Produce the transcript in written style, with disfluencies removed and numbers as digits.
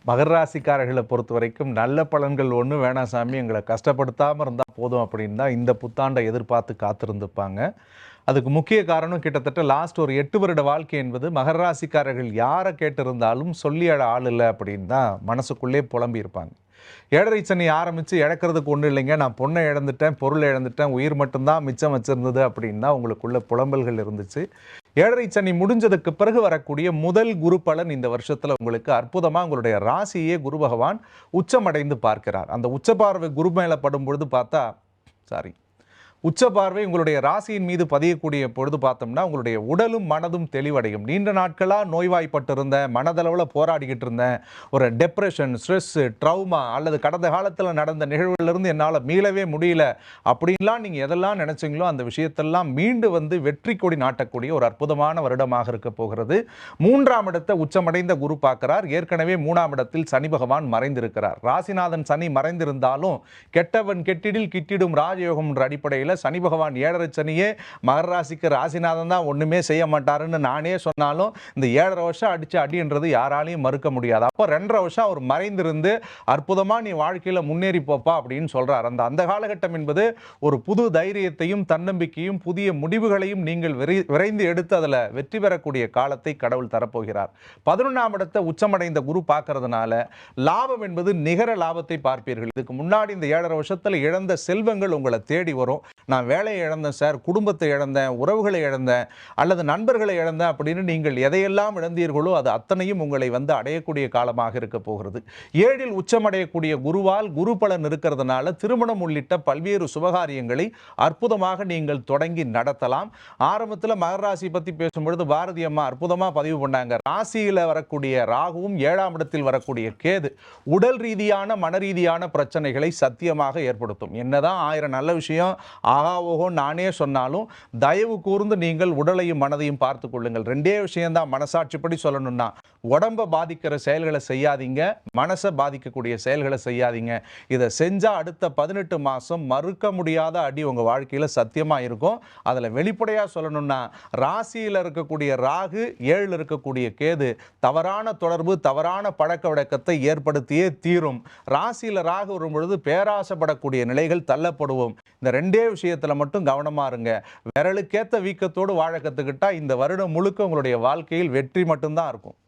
மகர ராசிக்காரர்களை பொறுத்த வரைக்கும் நல்ல பலன்கள் ஒன்றும் வேணாம் சாமி, எங்களை கஷ்டப்படுத்தாமல் இருந்தால் போதும் அப்படின்னு தான் இந்த புத்தாண்டை எதிர்பார்த்து காத்திருந்துப்பாங்க. அதுக்கு முக்கிய காரணம் கிட்டத்தட்ட லாஸ்ட் ஒரு 8 வருட வாழ்க்கை என்பது மகர ராசிக்காரர்கள் யாரை கேட்டிருந்தாலும் சொல்லி அழ ஆள் இல்லை அப்படின்னு தான் மனசுக்குள்ளே புலம்பி இருப்பாங்க. ஏழரை சனி ஆரம்பித்து இழக்கிறதுக்கு ஒன்றும் இல்லைங்க, நான் பொண்ணை இழந்துட்டேன், பொருளை இழந்துட்டேன், உயிர் மட்டும்தான் மிச்சம் வச்சிருந்தது அப்படின்னு தான் உங்களுக்குள்ள புலம்பல்கள் இருந்துச்சு. ஏழரை சனி முடிஞ்சதுக்கு பிறகு வரக்கூடிய முதல் குரு பலன் இந்த வருஷத்துல உங்களுக்கு அற்புதமா உங்களுடைய ராசியே குரு பகவான் உச்சமடைந்து பார்க்கிறார். அந்த உச்ச பார்வை குரு மேல படும் பொழுது பார்த்தா உச்ச பார்வை உங்களுடைய ராசியின் மீது பதியக்கூடிய பொழுது பார்த்தோம்னா உங்களுடைய உடலும் மனதும் தெளிவடையும். நீண்ட நாட்களாக நோய்வாய்ப்பட்டு இருந்தேன், மனதளவில் போராடிக்கிட்டு இருந்தேன், ஒரு டெப்ரெஷன், ஸ்ட்ரெஸ்ஸு, ட்ரௌமா அல்லது கடந்த காலத்தில் நடந்த நிகழ்வுகளிலிருந்து என்னால் மீளவே முடியல அப்படின்லாம் நீங்கள் எதெல்லாம் நினச்சிங்களோ அந்த விஷயத்தெல்லாம் மீண்டு வந்து வெற்றி கொடி நாட்டக்கூடிய ஒரு அற்புதமான வருடமாக இருக்க போகிறது. 3ஆம் இடத்தை உச்சமடைந்த குரு பார்க்கிறார். ஏற்கனவே 3ஆம் இடத்தில் சனி பகவான் மறைந்திருக்கிறார். ராசிநாதன் சனி மறைந்திருந்தாலும் கெட்டவன் கெட்டிடில் கிட்டிடும் ராஜயோகம் என்ற அடிப்படையில் சனி பகவான் ஏழரை சனியே மகர ராசிக்கு ராசிநாதன் தான் ஒண்ணுமே செய்ய மாட்டாருன்னு நானே சொன்னாலும் இந்த 7.5 வருஷம் அடிச்ச அடின்றது யாராலையும் மறுக்க முடியாது. அப்போ 2.5 வருஷம் அவர் மறைந்திருந்து அற்புதமா நீ வாழ்க்கையில முன்னேறி போப்பா அப்படின்னு சொல்றார். அந்த காலகட்டம் என்பது ஒரு புது தைரியத்தையும் தன்னம்பிக்கையும் புதிய முடிவுகளையும் நீங்கள் விரைந்து எடுத்து அதில் வெற்றி பெறக்கூடிய காலத்தை கடவுள் தரப்போகிறார். 11ஆம் இடத்தை உச்சமடைந்த குரு பார்க்கறதுனால லாபம் என்பது நிகர லாபத்தை பார்ப்பீர்கள். இதுக்கு முன்னாடி இந்த 7.5 வருஷத்துல இழந்த செல்வங்கள் உங்களை தேடி வரும். நான் வேலையை இழந்தேன் சார், குடும்பத்தை இழந்தேன், உறவுகளை இழந்தேன் அல்லது நண்பர்களை இழந்தேன் அப்படின்னு நீங்கள் எதையெல்லாம் இழந்தீர்களோ அது அத்தனையும் உங்களை வந்து அடையக்கூடிய காலமாக இருக்க போகிறது. 7இல் உச்சமடையக்கூடிய குருவால் குரு பலன் இருக்கிறதுனால திருமணம் உள்ளிட்ட பல்வேறு சுபகாரியங்களை அற்புதமாக நீங்கள் தொடங்கி நடத்தலாம். ஆரம்பத்தில் மகர ராசி பற்றி பேசும்பொழுது பாரதி அம்மா அற்புதமாக பதிவு பண்ணாங்க. ராசியில் வரக்கூடிய ராகுவும் 7ஆம் இடத்தில் வரக்கூடிய கேது உடல் ரீதியான மன ரீதியான பிரச்சனைகளை சத்தியமாக ஏற்படுத்தும். என்னதான் 1000 நல்ல விஷயம் ஆகா ஓஹோ நானே சொன்னாலும் தயவு கூர்ந்து நீங்கள் உடலையும் மனதையும் பார்த்து கொள்ளுங்கள். 2 விஷயம்தான் மனசாட்சிப்படி சொல்லணும்னா, உடம்பை பாதிக்கிற செயல்களை செய்யாதீங்க, மனசை பாதிக்கக்கூடிய செயல்களை செய்யாதீங்க. இதை செஞ்சா அடுத்த 18 மாசம் மறுக்க முடியாத அடி உங்க வாழ்க்கையில சத்தியமா இருக்கும். அதுல வெளிப்படையா சொல்லணும்னா, ராசியில இருக்கக்கூடிய ராகு 7ல் இருக்கக்கூடிய கேது தவறான தொடர்பு தவறான பழக்க வழக்கத்தை ஏற்படுத்தியே தீரும். ராசியில ராகு வரும் பொழுது பேராசைப்படக்கூடிய நிலைகள் தள்ளப்படுவோம். இந்த 2 விஷயத்துல மட்டும் கவனமா இருங்க. விரலுக்கேத்த வீக்கத்தோடு வாழ கத்துக்கிட்டா இந்த வருடம் முழுக்க உங்களுடைய வாழ்க்கையில் வெற்றி மட்டும்தான் இருக்கும்.